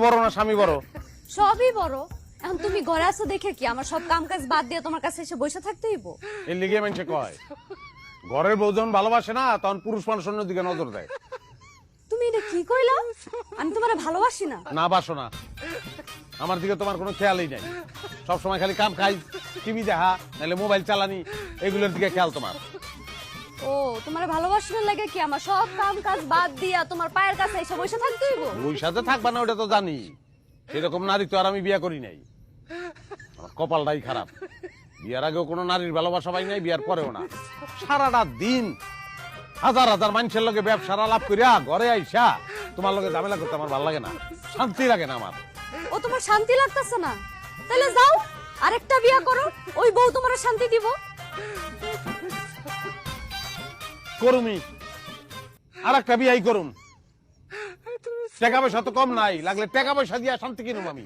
বড় না স্বামী বড়? সবই বড়। এখন তুমি ঘরে আছো দেখে কি আমার সব কাম কাজ বাদ দিয়ে তোমার কাছে এসে বসে থাকতে হইব? এর লিগে মানুষে কয় ঘরের বউ যখন ভালোবাসে না তখন পুরুষ মানুষ অন্য দিকে নজর দেয়। তুমি এটা কি কইলা? আমি তোমারে ভালোবাসি না। না বাসো না, আমার দিকে তোমার কোনো খেয়ালই নাই। সবসময় খালি কাম খাই, টিভি দেখা, নাহলে মোবাইল চালানি, এগুলোর দিকে খেয়াল তোমার। ও তোমারে ভালোবাসার লাগে কি আমার সব কাম কাজ বাদ দিয়া তোমার পায়ের কাছে এসে বসে থাকতে হইব? ওই সাথে থাকবা না ওটা তো জানি, সেরকম নারী তো আর আমি বিয়ে করি নাই। আমার কপালটাই খারাপ, বিয়ার আগেও কোনো নারীর ভালোবাসা পাই নাই, বিয়ার পরেও না। সারাটা দিন হাজার হাজার মানুষের লগে ব্যবসার আলাপ করিয়া ঘরে আইসা তোমার লগে ঝামেলা করতে আমার ভালো লাগে না, শান্তি লাগে না আমার। ও তোমার শান্তি লাগতেছে না? তাহলে যাও আরেকটা বিয়া করো, ওই বউ তোমার শান্তি দিব। করুমি, আর একটা বিয়াই করুম। টাকা পয়সা তো কম নাই, লাগলে টাকা পয়সা দিয়া শান্তি কিনুম আমি।